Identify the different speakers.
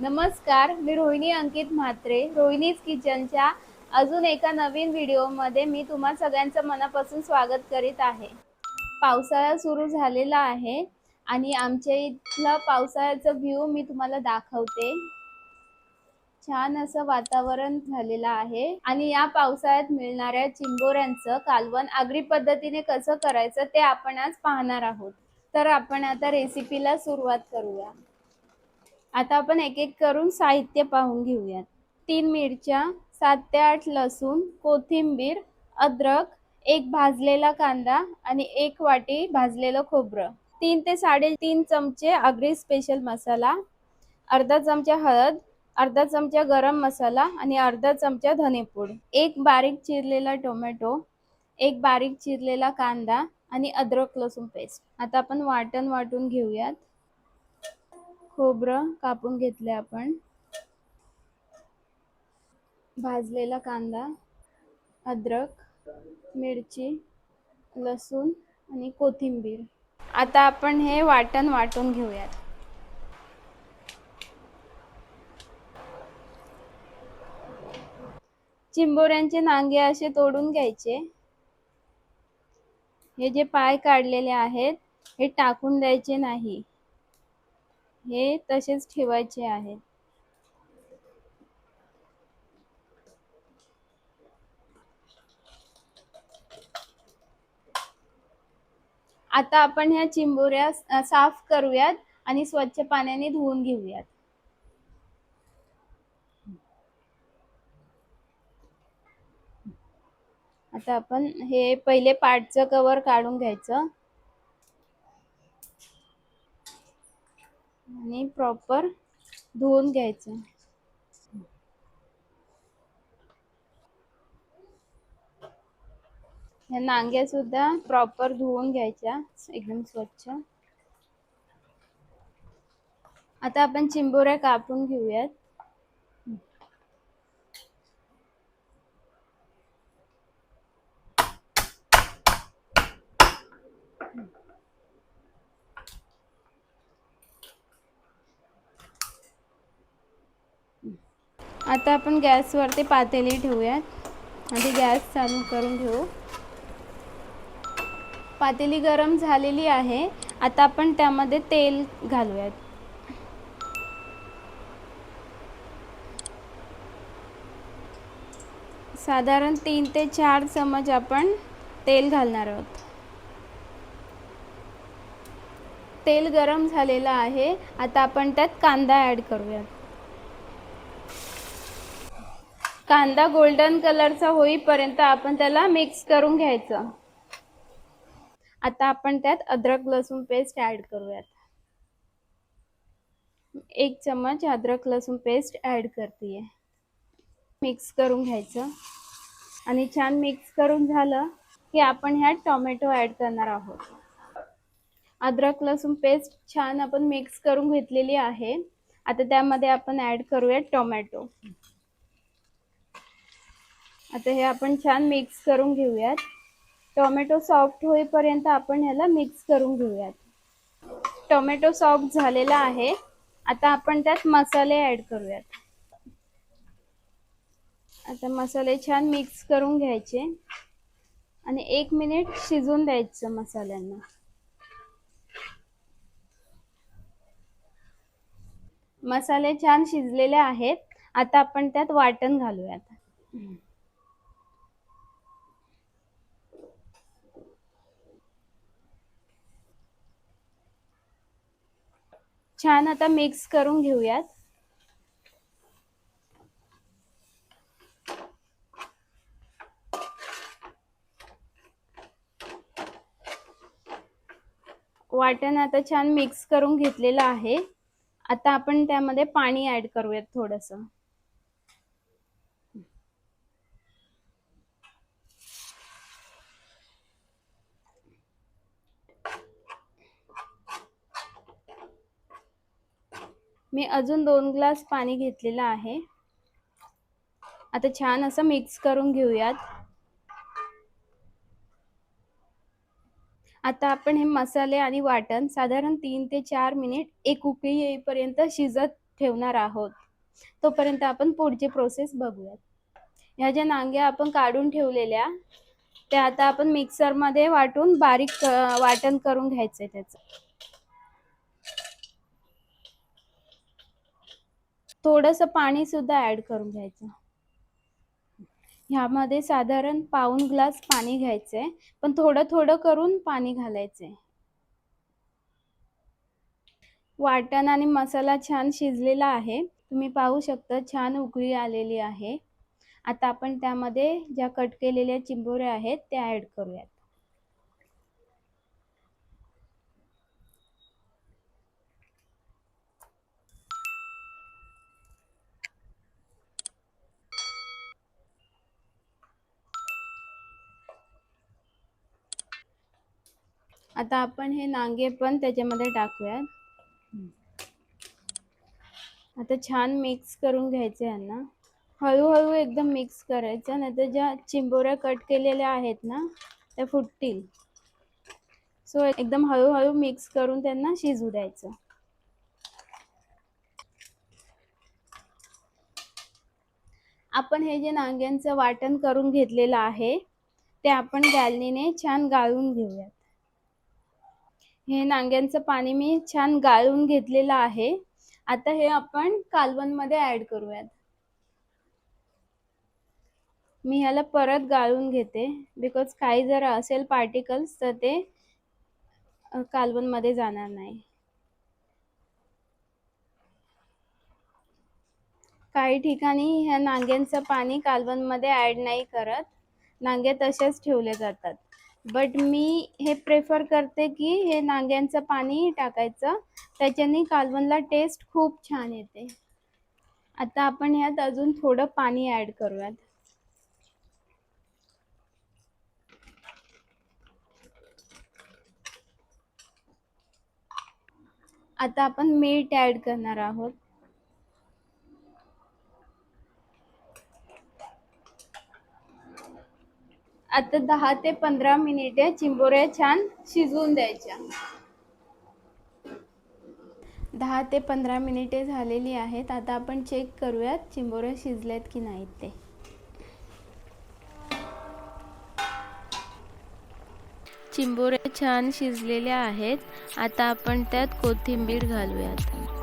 Speaker 1: नमस्कार, मी रोहिणी अंकित म्हात्रे, रोहिणीज किचनच्या अजून एका नवीन व्हिडिओमध्ये मी तुम्हा सगळ्यांचं मनापासून स्वागत करीत आहे. पावसाळा सुरू झालेला आहे आणि आमच्या इथला पावसाळ्याचा व्ह्यू मी तुम्हाला दाखवते. छान असं वातावरण झालेलं आहे आणि या पावसाळ्यात मिळणाऱ्या चिंबोऱ्यांचं कालवण आगरी पद्धतीने कसं करायचं ते आपण आज पाहणार आहोत. तर आपण आता रेसिपीला सुरुवात करूया. आता आपण एक एक करून साहित्य पाहून घेऊयात. 3 मिरच्या, 7 ते 8 लसूण, कोथिंबीर, अद्रक, एक भाजलेला कांदा आणि 1 वाटी भाजलेलं खोबरं. 3 ते 3.5 चमचे आगरी स्पेशल मसाला, अर्धा चमचा हळद, अर्धा चमचा गरम मसाला आणि अर्धा चमचा धनेपूड, एक बारीक चिरलेला टोमॅटो, एक बारीक चिरलेला कांदा आणि अद्रक लसूण पेस्ट. आता आपण वाटण वाटून घेऊयात. खोबरं कापून घेतले आपण, भाजलेला कांदा, अद्रक, मिरची, लसूण आणि कोथिंबीर. आता आपण हे वाटण वाटून घेऊयात. चिंबोऱ्यांचे नांगे असे तोडून घ्यायचे. हे जे पाय काढलेले आहेत हे टाकून द्यायचे नाही, हे तसेच ठेवायचे आहेत. आता आपण ह्या चिंबोऱ्या साफ करूयात आणि स्वच्छ पाण्याने धुवून घेऊयात. आता आपण हे पहिले पाटचं कवर काढून घ्यायचं आणि प्रॉपर धुवून घ्यायचं. या नांग्या सुद्धा प्रॉपर धुवून घ्यायच्या एकदम स्वच्छ. आता आपण चिंबोऱ्या कापून घेऊयात. आता आपण गॅसवरती पातेली ठेवूयात. आधी गॅस चालू करून घेऊ. पातेली गरम झालेली आहे. आता आपण त्यामध्ये तेल घालूयात. साधारण 3 ते 4 चमच आपण तेल घालणार आहोत. तेल गरम झालेलं आहे. आता आपण त्यात कांदा ॲड करूयात. कांदा गोल्डन कलरचा होईपर्यंत आपण त्याला मिक्स करून घ्यायचं. आता आपण त्यात अद्रक लसूण पेस्ट ॲड करूयात. 1 चमच अद्रक लसूण पेस्ट ॲड करते. मिक्स करून घ्यायचं आणि छान मिक्स करून झालं की आपण ह्यात टोमॅटो ॲड करणार आहोत. अद्रक लसूण पेस्ट छान आपण मिक्स करून घेतलेली आहे. आता त्यामध्ये आपण ॲड करूयात टोमॅटो. आता हे आपण छान मिक्स करून घेऊयात. टोमॅटो सॉफ्ट होईपर्यंत आपण ह्याला मिक्स करून घेऊयात. टोमॅटो सॉफ्ट झालेला आहे. आता आपण त्यात मसाले ॲड करूयात. आता मसाले छान मिक्स करून घ्यायचे आणि 1 मिनिट शिजून द्यायचं मसाल्यांना. मसाले छान शिजलेले आहेत. आता आपण त्यात वाटण घालूयात. छान आता मिक्स करून घेऊयात. वाटण आता छान मिक्स करून घेतलेलं आहे. आता आपण त्यामध्ये पाणी ॲड करूयात थोडंसं. मी अजून 2 ग्लास पाणी घेतलेलं आहे. आता छान असं मिक्स करून घेऊयात. आता आपण हे मसाले आणि वाटण साधारण 3 ते 4 मिनिट एक उकळी येईपर्यंत शिजत ठेवणार आहोत. तोपर्यंत आपण पुढची प्रोसेस बघूयात. ह्या ज्या नांग्या आपण काढून ठेवलेल्या त्या आता आपण मिक्सरमध्ये वाटून बारीक वाटण करून घ्यायचंय त्याचं. थोडंसं पाणी सुद्धा ऍड करून घ्यायचं. ह्यामध्ये साधारण पाऊण ग्लास पाणी घ्यायचंय, पण थोडं थोडं करून पाणी घालायचंय. वाटण आणि मसाला छान शिजलेला आहे. तुम्ही पाहू शकता छान उकळी आलेली आहे. आता आपण त्यामध्ये ज्या कट केलेल्या चिंबोऱ्या आहेत त्या ऍड करूयात. आता आपण हे नांगे पण त्याच्यामध्ये टाकूयात. आता छान मिक्स करून घ्यायचे यांना. हळूहळू एकदम मिक्स करायचं, नाहीतर ज्या चिंबोऱ्या कट केलेल्या आहेत ना त्या फुटतील. सो एकदम हळूहळू मिक्स करून त्यांना शिजू द्यायचं. आपण हे जे नांग्यांचं वाटण करून घेतलेलं आहे ते आपण गाळणीने छान गाळून घेऊयात. हे नांग्यांचं पाणी मी छान गाळून घेतलेलं आहे. आता हे आपण कालवणमध्ये ऍड करूयात. मी ह्याला परत गाळून घेते, बिकॉज काही जर असेल पार्टिकल्स तर ते कालवणमध्ये जाणार नाही. काही ठिकाणी ह्या नांग्यांचं पाणी कालवणमध्ये ऍड नाही करत, नांगे तसेच ठेवले जातात. बट मी हे प्रेफर करते की हे नांग्यांचं पाणी टाकायचं, त्याच्याने कालवणला टेस्ट खूप छान येते. आता आपण ह्यात अजून थोडं पाणी ऍड करूयात. आता आपण मीठ ऍड करणार आहोत. आता 10 ते 15 मिनिटे चिंबोऱ्या छान शिजवून द्यायच्या. 10 ते 15 मिनिटे झालेली आहेत. आता आपण चेक करूयात चिंबोऱ्या शिजल्यात की नाहीत ते. चिंबोऱ्या छान शिजलेल्या आहेत. आता आपण त्यात कोथिंबीर घालूयात.